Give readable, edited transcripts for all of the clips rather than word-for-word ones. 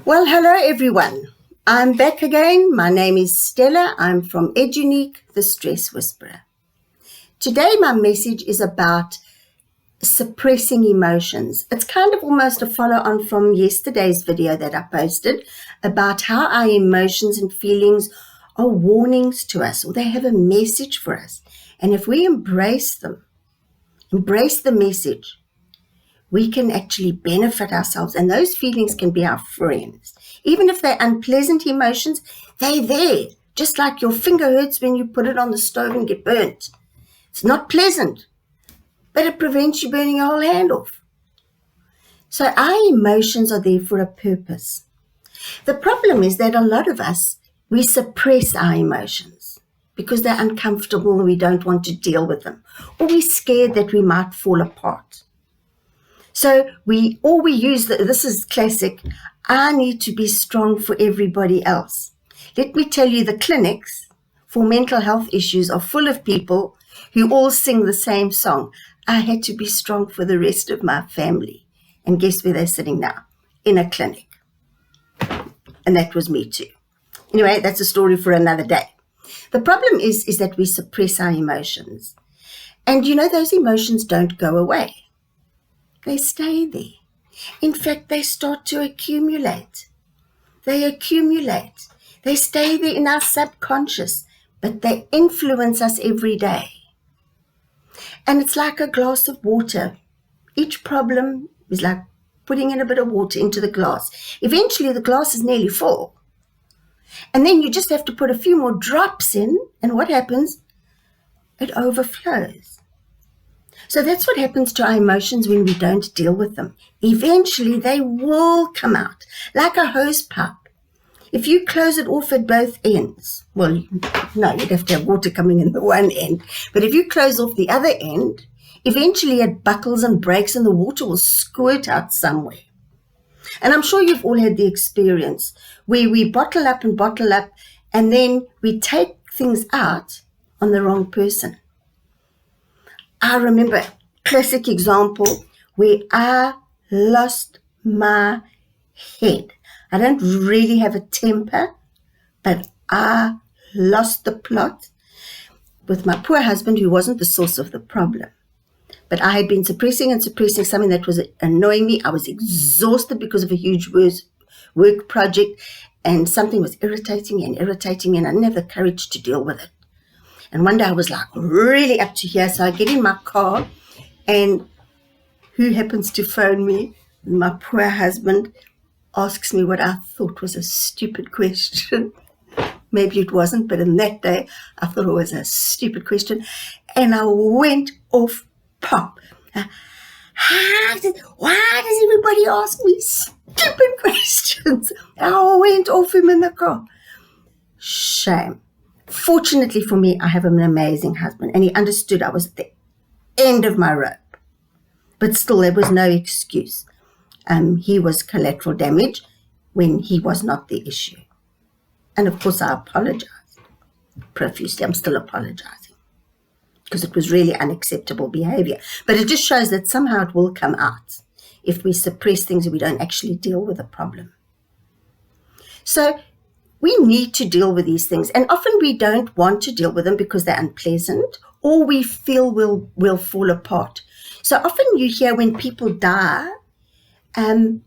Well, hello everyone. I'm back again. My name is Stella. I'm from EdUnique, the Stress Whisperer. Today my message is about suppressing emotions. It's kind of almost a follow-on from yesterday's video that I posted about how our emotions and feelings are warnings to us, or they have a message for us. And if we embrace them, embrace the message, we can actually benefit ourselves, and those feelings can be our friends. Even if they're unpleasant emotions, they're there. Just like your finger hurts when you put it on the stove and get burnt. It's not pleasant, but it prevents you burning your whole hand off. So our emotions are there for a purpose. The problem is that a lot of us, we suppress our emotions because they're uncomfortable and we don't want to deal with them, or we're scared that we might fall apart. So we use this is classic, I need to be strong for everybody else. Let me tell you, the clinics for mental health issues are full of people who all sing the same song. I had to be strong for the rest of my family. And guess where they're sitting now? In a clinic. And that was me too. Anyway, that's a story for another day. The problem is that we suppress our emotions. And those emotions don't go away. They stay there. In fact, they start to accumulate. They accumulate. They stay there in our subconscious, but they influence us every day. And it's like a glass of water. Each problem is like putting in a bit of water into the glass. Eventually, the glass is nearly full. And then you just have to put a few more drops in, and what happens? It overflows. So that's what happens to our emotions when we don't deal with them. Eventually, they will come out like a hose pipe. If you close it off at both ends, well, no, you'd have to have water coming in the one end. But if you close off the other end, eventually it buckles and breaks and the water will squirt out somewhere. And I'm sure you've all had the experience where we bottle up and then we take things out on the wrong person. I remember a classic example where I lost my head. I don't really have a temper, but I lost the plot with my poor husband, who wasn't the source of the problem. But I had been suppressing something that was annoying me. I was exhausted because of a huge work project, and something was irritating me, and I didn't have the courage to deal with it. And one day I was like really up to here. So I get in my car, and who happens to phone me? My poor husband asks me what I thought was a stupid question. Maybe it wasn't, but in that day, I thought it was a stupid question. And I went off pop. Why does everybody ask me stupid questions? I went off him in the car. Shame. Fortunately for me, I have an amazing husband, and he understood I was at the end of my rope. But still, there was no excuse. He was collateral damage when he was not the issue. And of course, I apologized profusely. I'm still apologizing because it was really unacceptable behavior. But it just shows that somehow it will come out if we suppress things and we don't actually deal with the problem. So we need to deal with these things, and often we don't want to deal with them because they're unpleasant, or we feel we'll fall apart. So often you hear when people die, some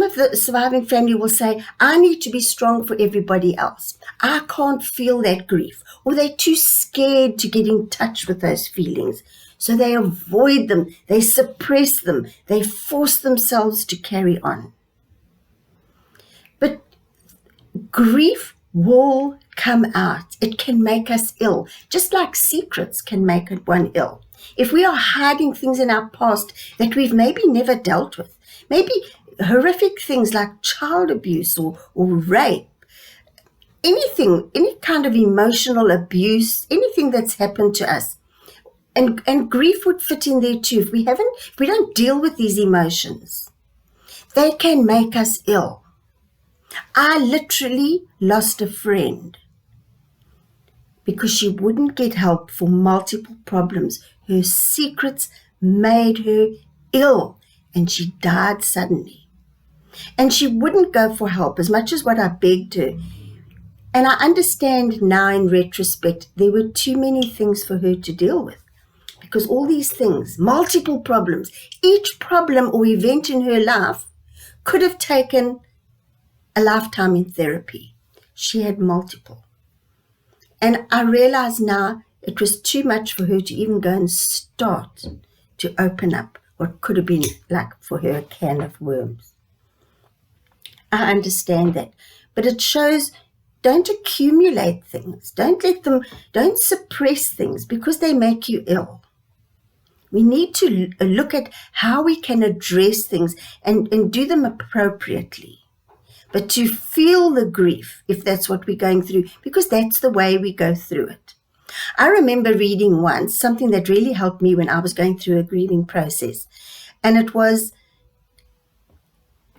of the surviving family will say, I need to be strong for everybody else. I can't feel that grief, or they're too scared to get in touch with those feelings. So they avoid them, they suppress them, they force themselves to carry on. But grief will come out. It can make us ill, just like secrets can make one ill. If we are hiding things in our past that we've maybe never dealt with, maybe horrific things like child abuse or rape, anything, any kind of emotional abuse, anything that's happened to us, and grief would fit in there too. If we don't deal with these emotions, they can make us ill. I literally lost a friend because she wouldn't get help for multiple problems. Her secrets made her ill, and she died suddenly. And she wouldn't go for help as much as what I begged her. And I understand now in retrospect, there were too many things for her to deal with. Because all these things, multiple problems, each problem or event in her life could have taken a lifetime in therapy. She had multiple. And I realize now it was too much for her to even go and start to open up what could have been like for her a can of worms. I understand that. But it shows, don't accumulate things. Don't suppress things because they make you ill. We need to look at how we can address things and do them appropriately. But to feel the grief, if that's what we're going through, because that's the way we go through it. I remember reading once something that really helped me when I was going through a grieving process. And it was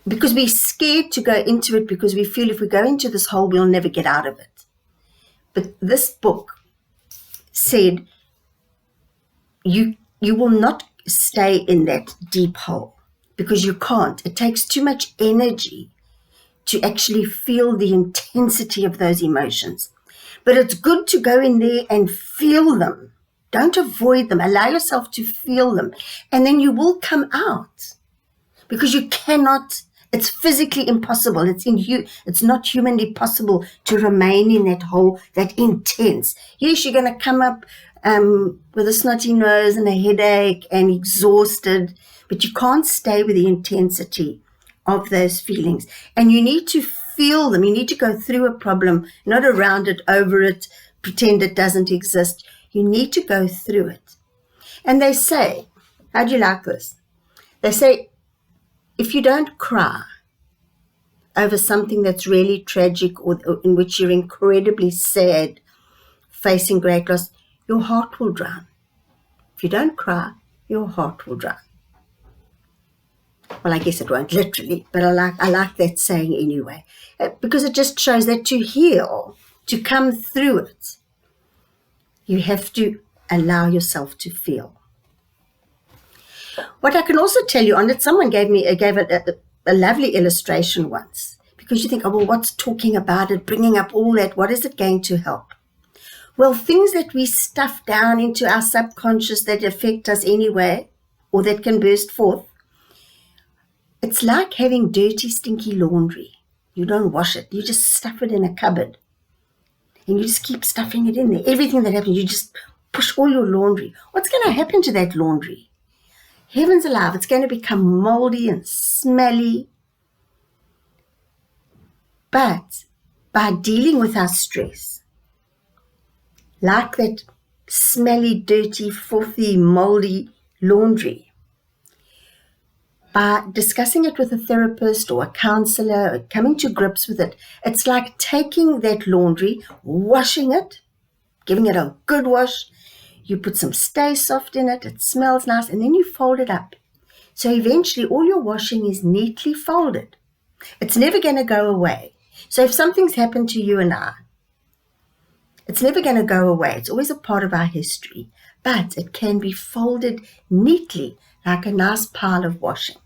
because we're scared to go into it because we feel if we go into this hole, we'll never get out of it. But this book said, you will not stay in that deep hole because you can't. It takes too much energy to actually feel the intensity of those emotions. But it's good to go in there and feel them. Don't avoid them. Allow yourself to feel them. And then you will come out because you cannot, it's physically impossible. It's not humanly possible to remain in that hole that intense. Yes, you're going to come up with a snotty nose and a headache and exhausted, but you can't stay with the intensity of those feelings. And you need to feel them. You need to go through a problem, not around it, over it, pretend it doesn't exist. You need to go through it. And they say, how do you like this? They say, if you don't cry over something that's really tragic or in which you're incredibly sad, facing great loss, your heart will drown. If you don't cry, your heart will drown. Well, I guess it won't literally, but I like that saying anyway, because it just shows that to heal, to come through it, you have to allow yourself to feel. What I can also tell you on it, someone gave a lovely illustration once, because you think, oh, well, what's talking about it, bringing up all that, what is it going to help? Well, things that we stuff down into our subconscious that affect us anyway, or that can burst forth, it's like having dirty, stinky laundry. You don't wash it. You just stuff it in a cupboard. And you just keep stuffing it in there. Everything that happens, you just push all your laundry. What's going to happen to that laundry? Heavens alive, it's going to become moldy and smelly. But by dealing with our stress, like that smelly, dirty, filthy, moldy laundry, by discussing it with a therapist or a counselor, or coming to grips with it, it's like taking that laundry, washing it, giving it a good wash. You put some Stay Soft in it, it smells nice, and then you fold it up. So eventually all your washing is neatly folded. It's never going to go away. So if something's happened to you and I, it's never going to go away. It's always a part of our history, but it can be folded neatly like a nice pile of washing.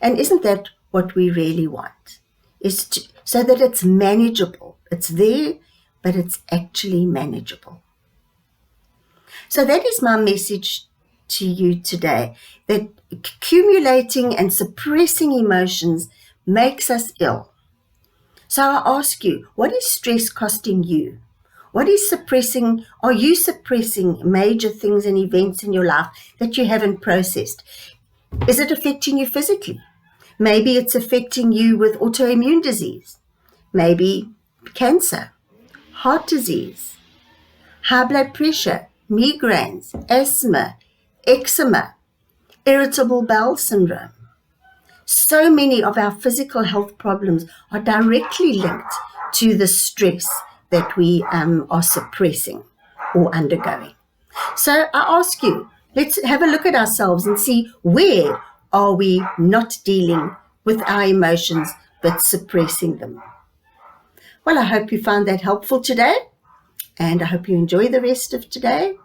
And isn't that what we really want? So that it's manageable. It's there, but it's actually manageable. So that is my message to you today, that accumulating and suppressing emotions makes us ill. So I ask you, what is stress costing you? What is suppressing? Are you suppressing major things and events in your life that you haven't processed? Is it affecting you physically? Maybe it's affecting you with autoimmune disease, maybe cancer, heart disease, high blood pressure, migraines, asthma, eczema, irritable bowel syndrome. So many of our physical health problems are directly linked to the stress that we are suppressing or undergoing. So I ask you, let's have a look at ourselves and see, where are we not dealing with our emotions but suppressing them? Well, I hope you found that helpful today, and I hope you enjoy the rest of today.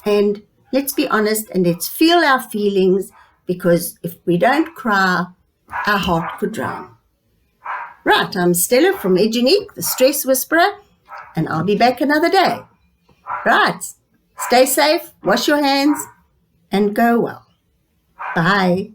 And let's be honest and let's feel our feelings, because if we don't cry, our heart could drown. Right, I'm Stella from Edunique, the Stress Whisperer, and I'll be back another day. Right, stay safe, wash your hands, and go well. Bye.